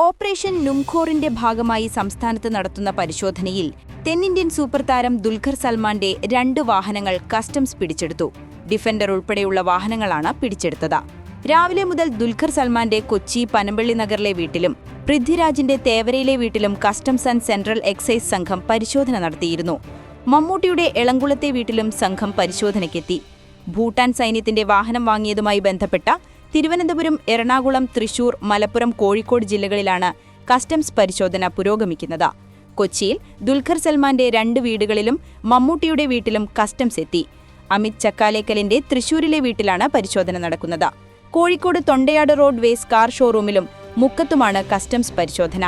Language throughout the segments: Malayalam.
ഓപ്പറേഷൻ നുംഖോറിന്റെ ഭാഗമായി സംസ്ഥാനത്ത് നടത്തുന്ന പരിശോധനയിൽ തെന്നിന്ത്യൻ സൂപ്പർ താരം ദുൽഖർ സൽമാന്റെ 2 വാഹനങ്ങൾ കസ്റ്റംസ് പിടിച്ചെടുത്തു. ഡിഫൻഡർ ഉൾപ്പെടെയുള്ള വാഹനങ്ങളാണ് പിടിച്ചെടുത്തത്. രാവിലെ മുതൽ ദുൽഖർ സൽമാന്റെ കൊച്ചി പനമ്പള്ളി നഗറിലെ വീട്ടിലും പൃഥ്വിരാജിന്റെ തേവരയിലെ വീട്ടിലും കസ്റ്റംസ് ആൻഡ് സെൻട്രൽ എക്സൈസ് സംഘം പരിശോധന നടത്തിയിരുന്നു. മമ്മൂട്ടിയുടെ എളംകുളത്തെ വീട്ടിലും സംഘം പരിശോധനയ്ക്കെത്തി. ഭൂട്ടാൻ സൈന്യത്തിന്റെ വാഹനം വാങ്ങിയതുമായി ബന്ധപ്പെട്ട തിരുവനന്തപുരം, എറണാകുളം, തൃശൂർ, മലപ്പുറം, കോഴിക്കോട് ജില്ലകളിലാണ് കസ്റ്റംസ് പരിശോധന പുരോഗമിക്കുന്നത്. കൊച്ചിയിൽ ദുൽഖർ സൽമാന്റെ 2 വീടുകളിലും മമ്മൂട്ടിയുടെ വീട്ടിലും കസ്റ്റംസ് എത്തി. അമിത് ചക്കാലേക്കലിന്റെ തൃശൂരിലെ വീട്ടിലാണ് പരിശോധന നടക്കുന്നത്. കോഴിക്കോട് തൊണ്ടയാട് റോഡ് വേസ് കാർ ഷോറൂമിലും മുക്കത്തുമാണ് കസ്റ്റംസ് പരിശോധന.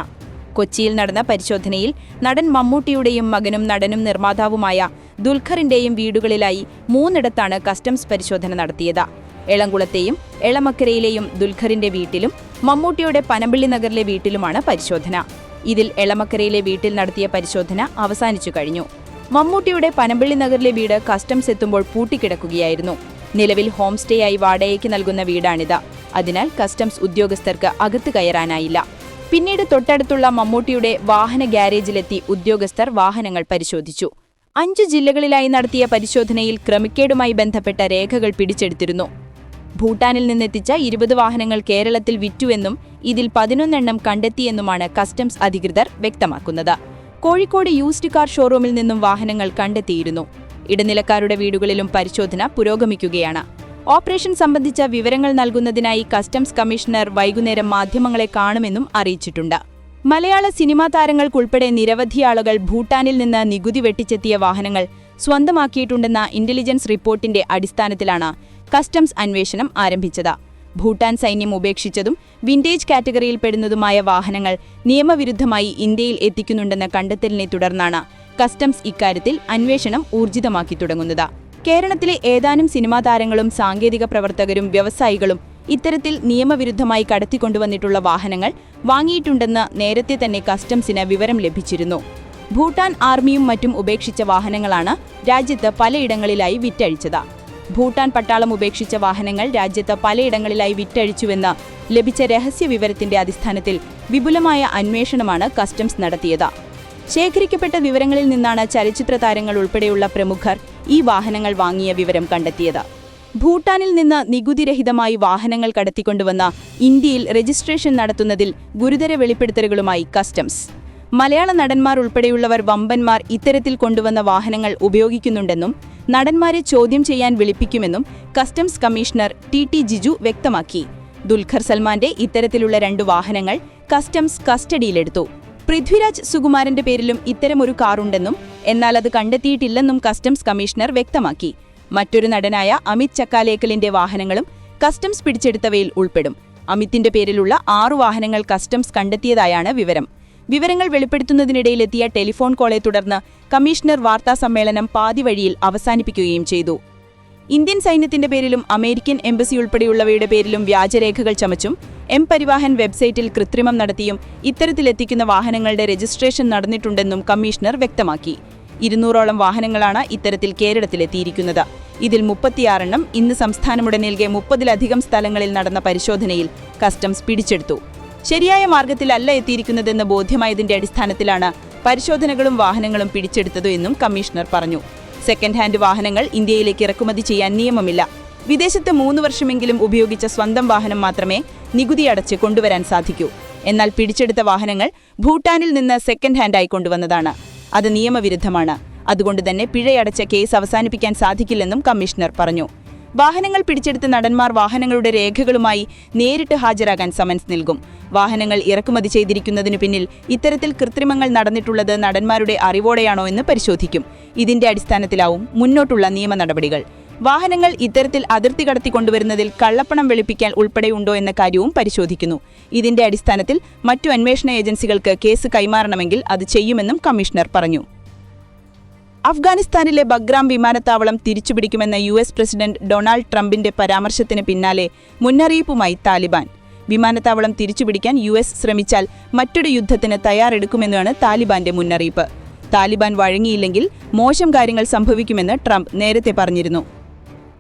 കൊച്ചിയിൽ നടന്ന പരിശോധനയിൽ നടൻ മമ്മൂട്ടിയുടെയും മകനും നടനും നിർമ്മാതാവുമായ ദുൽഖറിന്റെയും വീടുകളിലായി 3 കസ്റ്റംസ് പരിശോധന നടത്തിയത്. എളംകുളത്തെയും എളമക്കരയിലെയും ദുൽഖറിന്റെ വീട്ടിലും മമ്മൂട്ടിയുടെ പനമ്പള്ളി നഗറിലെ വീട്ടിലുമാണ് പരിശോധന. ഇതിൽ എളമക്കരയിലെ വീട്ടിൽ നടത്തിയ പരിശോധന അവസാനിച്ചു കഴിഞ്ഞു. മമ്മൂട്ടിയുടെ പനമ്പള്ളി നഗറിലെ വീട് കസ്റ്റംസ് എത്തുമ്പോൾ പൂട്ടിക്കിടക്കുകയായിരുന്നു. നിലവിൽ ഹോം സ്റ്റേ ആയി വാടകയ്ക്ക് നൽകുന്ന വീടാണിത്. അതിനാൽ കസ്റ്റംസ് ഉദ്യോഗസ്ഥർക്ക് അകത്ത് കയറാനായില്ല. പിന്നീട് തൊട്ടടുത്തുള്ള മമ്മൂട്ടിയുടെ വാഹന ഗ്യാരേജിലെത്തി ഉദ്യോഗസ്ഥർ വാഹനങ്ങൾ പരിശോധിച്ചു. 5 ജില്ലകളിലായി നടത്തിയ പരിശോധനയിൽ ക്രമക്കേടുമായി ബന്ധപ്പെട്ട രേഖകൾ പിടിച്ചെടുത്തിരുന്നു. ഭൂട്ടാനിൽ നിന്നെത്തിച്ച 20 വാഹനങ്ങൾ കേരളത്തിൽ വിറ്റുവെന്നും ഇതിൽ 11 കണ്ടെത്തിയെന്നുമാണ് കസ്റ്റംസ് അധികൃതർ വ്യക്തമാക്കുന്നത്. കോഴിക്കോട് യൂസ്ഡ് കാർ ഷോറൂമിൽ നിന്നും വാഹനങ്ങൾ കണ്ടെത്തിയിരുന്നു. ഇടനിലക്കാരുടെ വീടുകളിലും പരിശോധന പുരോഗമിക്കുകയാണ്. ഓപ്പറേഷൻ സംബന്ധിച്ച വിവരങ്ങൾ നൽകുന്നതിനായി കസ്റ്റംസ് കമ്മീഷണർ വൈകുന്നേരം മാധ്യമങ്ങളെ കാണുമെന്നും അറിയിച്ചിട്ടുണ്ട്. മലയാള സിനിമാ താരങ്ങൾക്കുൾപ്പെടെ നിരവധി ആളുകൾ ഭൂട്ടാനിൽ നിന്ന് നികുതി വെട്ടിച്ചെത്തിയ വാഹനങ്ങൾ സ്വന്തമാക്കിയിട്ടുണ്ടെന്ന ഇന്റലിജൻസ് റിപ്പോർട്ടിന്റെ അടിസ്ഥാനത്തിലാണ് കസ്റ്റംസ് അന്വേഷണം ആരംഭിച്ചത്. ഭൂട്ടാൻ സൈന്യം ഉപേക്ഷിച്ചതും വിന്റേജ് കാറ്റഗറിയിൽപ്പെടുന്നതുമായ വാഹനങ്ങൾ നിയമവിരുദ്ധമായി ഇന്ത്യയിൽ എത്തിക്കുന്നുണ്ടെന്ന കണ്ടെത്തലിനെ തുടർന്നാണ് കസ്റ്റംസ് ഇക്കാര്യത്തിൽ അന്വേഷണം ഊർജിതമാക്കി തുടങ്ങുന്നത്. കേരളത്തിലെ ഏതാനും സിനിമാ താരങ്ങളും സാങ്കേതിക പ്രവർത്തകരും വ്യവസായികളും ഇത്തരത്തിൽ നിയമവിരുദ്ധമായി കടത്തിക്കൊണ്ടുവന്നിട്ടുള്ള വാഹനങ്ങൾ വാങ്ങിയിട്ടുണ്ടെന്ന് നേരത്തെ തന്നെ കസ്റ്റംസിന് വിവരം ലഭിച്ചിരുന്നു. ഭൂട്ടാൻ ആർമിയും മറ്റും ഉപേക്ഷിച്ച വാഹനങ്ങളാണ് രാജ്യത്ത് പലയിടങ്ങളിലായി വിറ്റഴിച്ചത്. ഭൂട്ടാൻ പട്ടാളം ഉപേക്ഷിച്ച വാഹനങ്ങൾ രാജ്യത്ത് പലയിടങ്ങളിലായി വിറ്റഴിച്ചുവെന്ന് ലഭിച്ച രഹസ്യ വിവരത്തിന്റെ അടിസ്ഥാനത്തിൽ വിപുലമായ അന്വേഷണമാണ് കസ്റ്റംസ് നടത്തിയത്. ശേഖരിക്കപ്പെട്ട വിവരങ്ങളിൽ നിന്നാണ് ചലച്ചിത്ര താരങ്ങൾ ഉൾപ്പെടെയുള്ള പ്രമുഖർ ഈ വാഹനങ്ങൾ വാങ്ങിയ വിവരം കണ്ടെത്തിയത്. ഭൂട്ടാനിൽ നിന്ന് നികുതിരഹിതമായി വാഹനങ്ങൾ കടത്തിക്കൊണ്ടുവന്ന ഇന്ത്യയിൽ രജിസ്ട്രേഷൻ നടത്തുന്നതിൽ ഗുരുതര വെളിപ്പെടുത്തലുകളുമായി കസ്റ്റംസ്. മലയാള നടന്മാർ ഉൾപ്പെടെയുള്ളവർ വമ്പന്മാർ ഇത്തരത്തിൽ കൊണ്ടുവന്ന വാഹനങ്ങൾ ഉപയോഗിക്കുന്നുണ്ടെന്നും നടന്മാരെ ചോദ്യം ചെയ്യാൻ വിളിപ്പിക്കുമെന്നും കസ്റ്റംസ് കമ്മീഷണർ ടി ജിജു വ്യക്തമാക്കി. ദുൽഖർ സൽമാന്റെ ഇത്തരത്തിലുള്ള 2 വാഹനങ്ങൾ കസ്റ്റംസ് കസ്റ്റഡിയിലെടുത്തു. പൃഥ്വിരാജ് സുകുമാരന്റെ പേരിലും ഇത്തരമൊരു കാറുണ്ടെന്നും എന്നാൽ അത് കണ്ടെത്തിയിട്ടില്ലെന്നും കസ്റ്റംസ് കമ്മീഷണർ വ്യക്തമാക്കി. മറ്റൊരു നടനായ അമിത് ചക്കാലേക്കലിന്റെ വാഹനങ്ങളും കസ്റ്റംസ് പിടിച്ചെടുത്തവയിൽ ഉൾപ്പെടും. അമിത്തിന്റെ പേരിലുള്ള 6 വാഹനങ്ങൾ കസ്റ്റംസ് കണ്ടെത്തിയതായാണ് വിവരം. വിവരങ്ങൾ വെളിപ്പെടുത്തുന്നതിനിടയിലെത്തിയ ടെലിഫോൺ കോളെ തുടർന്ന് കമ്മീഷണർ വാർത്താസമ്മേളനം പാതിവഴിയിൽ അവസാനിപ്പിക്കുകയും ചെയ്തു. ഇന്ത്യൻ സൈന്യത്തിന്റെ പേരിലും അമേരിക്കൻ എംബസി ഉൾപ്പെടെയുള്ളവയുടെ പേരിലും വ്യാജരേഖകൾ ചമച്ചും പരിവാഹൻ വെബ്സൈറ്റിൽ കൃത്രിമം നടത്തിയും ഇത്തരത്തിലെത്തിക്കുന്ന വാഹനങ്ങളുടെ രജിസ്ട്രേഷൻ നടന്നിട്ടുണ്ടെന്നും കമ്മീഷണർ വ്യക്തമാക്കി. 200ഓളം വാഹനങ്ങളാണ് ഇത്തരത്തിൽ കേരളത്തിലെത്തിയിരിക്കുന്നത്. ഇതിൽ 36 ഇന്ന് സംസ്ഥാനമുടനീളെ 30-ലധികം സ്ഥലങ്ങളിൽ നടന്ന പരിശോധനയിൽ കസ്റ്റംസ് പിടിച്ചെടുത്തു. ശരിയായ മാർഗത്തിലല്ല എത്തിയിരിക്കുന്നതെന്ന് ബോധ്യമായതിന്റെ അടിസ്ഥാനത്തിലാണ് പരിശോധനകളും വാഹനങ്ങളും പിടിച്ചെടുത്തത് എന്നും കമ്മീഷണർ പറഞ്ഞു. സെക്കൻഡ് ഹാൻഡ് വാഹനങ്ങൾ ഇന്ത്യയിലേക്ക് ഇറക്കുമതി ചെയ്യാൻ നിയമമില്ല. വിദേശത്ത് 3 വർഷമെങ്കിലും ഉപയോഗിച്ച സ്വന്തം വാഹനം മാത്രമേ നികുതി അടച്ച് കൊണ്ടുവരാൻ സാധിക്കൂ. എന്നാൽ പിടിച്ചെടുത്ത വാഹനങ്ങൾ ഭൂട്ടാനിൽ നിന്ന് സെക്കൻഡ് ഹാൻഡായി കൊണ്ടുവന്നതാണ്. അത് നിയമവിരുദ്ധമാണ്. അതുകൊണ്ട് തന്നെ പിഴയടച്ച കേസ് അവസാനിപ്പിക്കാൻ സാധിക്കില്ലെന്നും കമ്മീഷണർ പറഞ്ഞു. വാഹനങ്ങൾ പിടിച്ചെടുത്ത നടന്മാർ വാഹനങ്ങളുടെ രേഖകളുമായി നേരിട്ട് ഹാജരാകാൻ സമൻസ് നൽകും. വാഹനങ്ങൾ ഇറക്കുമതി ചെയ്തിരിക്കുന്നതിനു പിന്നിൽ ഇത്തരത്തിൽ കൃത്രിമങ്ങൾ നടന്നിട്ടുള്ളത് നടന്മാരുടെ അറിവോടെയാണോ എന്ന് പരിശോധിക്കും. ഇതിന്റെ അടിസ്ഥാനത്തിലാവും മുന്നോട്ടുള്ള നിയമ നടപടികൾ. വാഹനങ്ങൾ ഇത്തരത്തിൽ അതിർത്തി കടത്തിക്കൊണ്ടുവരുന്നതിൽ കള്ളപ്പണം വെളുപ്പിക്കാൻ ഉൾപ്പെടെയുണ്ടോ എന്ന കാര്യവും പരിശോധിക്കുന്നു. ഇതിന്റെ അടിസ്ഥാനത്തിൽ മറ്റു അന്വേഷണ ഏജൻസികൾക്ക് കേസ് കൈമാറണമെങ്കിൽ അത് ചെയ്യുമെന്നും കമ്മീഷണർ പറഞ്ഞു. അഫ്ഗാനിസ്ഥാനിലെ ബഗ്രാം വിമാനത്താവളം തിരിച്ചുപിടിക്കുമെന്ന US പ്രസിഡന്റ് ഡൊണാൾഡ് ട്രംപിന്റെ പരാമർശത്തിന് പിന്നാലെ മുന്നറിയിപ്പുമായി താലിബാൻ. വിമാനത്താവളം തിരിച്ചുപിടിക്കാൻ US ശ്രമിച്ചാൽ മറ്റൊരു യുദ്ധത്തിന് തയ്യാറെടുക്കുമെന്നാണ് താലിബാന്റെ മുന്നറിയിപ്പ്. താലിബാൻ വഴങ്ങിയില്ലെങ്കിൽ മോശം കാര്യങ്ങൾ സംഭവിക്കുമെന്ന് ട്രംപ് നേരത്തെ പറഞ്ഞിരുന്നു.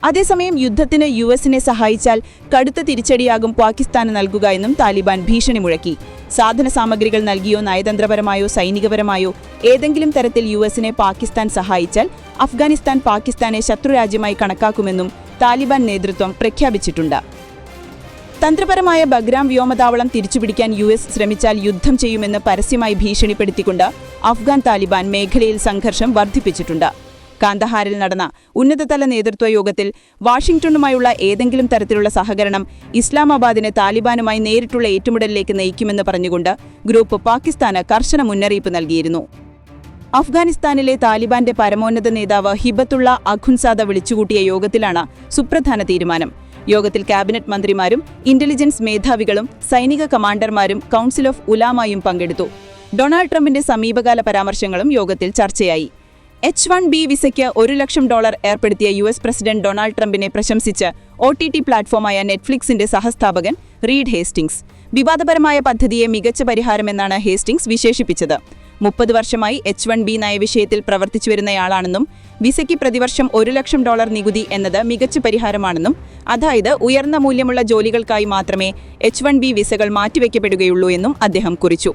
അതേസമയം യുദ്ധത്തിന് യുഎസിനെ സഹായിച്ചാൽ കടുത്ത തിരിച്ചടിയാകും പാകിസ്ഥാന് നൽകുക എന്നും താലിബാൻ ഭീഷണി മുഴക്കി. സാധന സാമഗ്രികൾ നൽകിയോ നയതന്ത്രപരമായോ സൈനികപരമായോ ഏതെങ്കിലും തരത്തിൽ യുഎസിനെ പാകിസ്ഥാൻ സഹായിച്ചാൽ അഫ്ഗാനിസ്ഥാൻ പാകിസ്ഥാനെ ശത്രുരാജ്യമായി കണക്കാക്കുമെന്നും താലിബാൻ നേതൃത്വം പ്രഖ്യാപിച്ചിട്ടുണ്ട്. തന്ത്രപരമായ ബഗ്രാം വ്യോമതാവളം തിരിച്ചുപിടിക്കാൻ യുഎസ് ശ്രമിച്ചാൽ യുദ്ധം ചെയ്യുമെന്ന് പരസ്യമായി ഭീഷണിപ്പെടുത്തിക്കൊണ്ട് അഫ്ഗാൻ താലിബാൻ മേഖലയിൽ സംഘർഷം വർദ്ധിപ്പിച്ചിട്ടുണ്ട്. കാന്തഹാരിൽ നടന്ന ഉന്നതതല നേതൃത്വ യോഗത്തിൽ വാഷിംഗ്ടണുമായുള്ള ഏതെങ്കിലും തരത്തിലുള്ള സഹകരണം ഇസ്ലാമാബാദിന് താലിബാനുമായി നേരിട്ടുള്ള ഏറ്റുമുട്ടലിലേക്ക് നയിക്കുമെന്ന് പറഞ്ഞുകൊണ്ട് ഗ്രൂപ്പ് പാകിസ്ഥാന് കർശന മുന്നറിയിപ്പ് നൽകിയിരുന്നു. അഫ്ഗാനിസ്ഥാനിലെ താലിബാന്റെ പരമോന്നത നേതാവ് ഹിബത്തുള്ള അഖുൻസാദ വിളിച്ചുകൂട്ടിയ യോഗത്തിലാണ് സുപ്രധാന തീരുമാനം. യോഗത്തിൽ ക്യാബിനറ്റ് മന്ത്രിമാരും ഇന്റലിജൻസ് മേധാവികളും സൈനിക കമാൻഡർമാരും കൗൺസിൽ ഓഫ് ഉലാമയും പങ്കെടുത്തു. ഡൊണാൾഡ് ട്രംപിന്റെ സമീപകാല പരാമർശങ്ങളും യോഗത്തിൽ ചർച്ചയായി. H-1B വിസയ്ക്ക് $1 ലക്ഷം ഏർപ്പെടുത്തിയ യുഎസ് പ്രസിഡന്റ് ഡൊണാൾഡ് ട്രംപിനെ പ്രശംസിച്ച് OTT പ്ലാറ്റ്ഫോമായ നെറ്റ്ഫ്ലിക്സിന്റെ സഹസ്ഥാപകൻ റീഡ് ഹേസ്റ്റിംഗ്സ് വിവാദപരമായ പദ്ധതിയെ മികച്ച പരിഹാരമെന്നാണ് ഹേസ്റ്റിംഗ്സ് വിശേഷിപ്പിച്ചത്. 30 വർഷമായി H-1B നയവിഷയത്തിൽ പ്രവർത്തിച്ചുവരുന്നയാളാണെന്നും വിസയ്ക്ക് പ്രതിവർഷം $1 ലക്ഷം നികുതി എന്നത് മികച്ച പരിഹാരമാണെന്നും അതായത് ഉയർന്ന മൂല്യമുള്ള ജോലികൾക്കായി മാത്രമേ H-1B വിസകൾ മാറ്റിവെക്കപ്പെടുകയുള്ളൂ എന്നും അദ്ദേഹം കുറിച്ചു.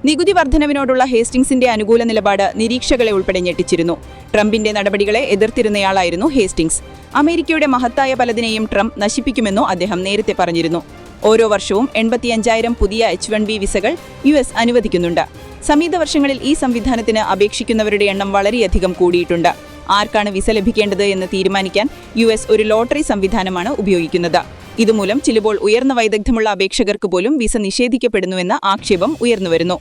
നികുതി വർധനവിനോടുള്ള ഹേസ്റ്റിംഗ്സിന്റെ അനുകൂല നിലപാട് നിരീക്ഷകളെ ഉൾപ്പെടെ ഞെട്ടിച്ചിരുന്നു. ട്രംപിന്റെ നടപടികളെ എതിർത്തിരുന്നയാളായിരുന്നു ഹേസ്റ്റിംഗ്സ്. അമേരിക്കയുടെ മഹത്തായ പലതിനെയും ട്രംപ് നശിപ്പിക്കുമെന്നോ അദ്ദേഹം നേരത്തെ പറഞ്ഞിരുന്നു. ഓരോ വർഷവും 85,000 പുതിയ H-1B വിസകൾ യുഎസ് അനുവദിക്കുന്നുണ്ട്. സമീപ വർഷങ്ങളിൽ ഈ സംവിധാനത്തിന് അപേക്ഷിക്കുന്നവരുടെ എണ്ണം വളരെയധികം കൂടിയിട്ടുണ്ട്. ആർക്കാണ് വിസ ലഭിക്കേണ്ടത് എന്ന് തീരുമാനിക്കാൻ യുഎസ് ഒരു ലോട്ടറി സംവിധാനമാണ് ഉപയോഗിക്കുന്നത്. ഇതുമൂലം ചിലപ്പോൾ ഉയർന്ന വൈദഗ്ധ്യമുള്ള അപേക്ഷകർക്ക് പോലും വിസ നിഷേധിക്കപ്പെടുന്നുവെന്ന ആക്ഷേപം ഉയർന്നുവരുന്നു.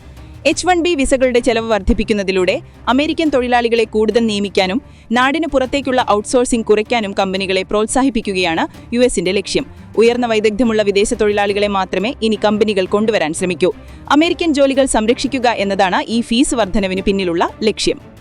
H-1B വിസകളുടെ ചെലവ് വർദ്ധിപ്പിക്കുന്നതിലൂടെ അമേരിക്കൻ തൊഴിലാളികളെ കൂടുതൽ നിയമിക്കാനും നാടിന് പുറത്തേക്കുള്ള ഔട്ട്സോഴ്സിംഗ് കുറയ്ക്കാനും കമ്പനികളെ പ്രോത്സാഹിപ്പിക്കുകയാണ് യുഎസിന്റെ ലക്ഷ്യം. ഉയർന്ന വൈദഗ്ധ്യമുള്ള വിദേശ തൊഴിലാളികളെ മാത്രമേ ഇനി കമ്പനികൾ കൊണ്ടുവരാൻ ശ്രമിക്കൂ. അമേരിക്കൻ ജോലികൾ സംരക്ഷിക്കുക എന്നതാണ് ഈ ഫീസ് വർധനവിന് പിന്നിലുള്ള ലക്ഷ്യം.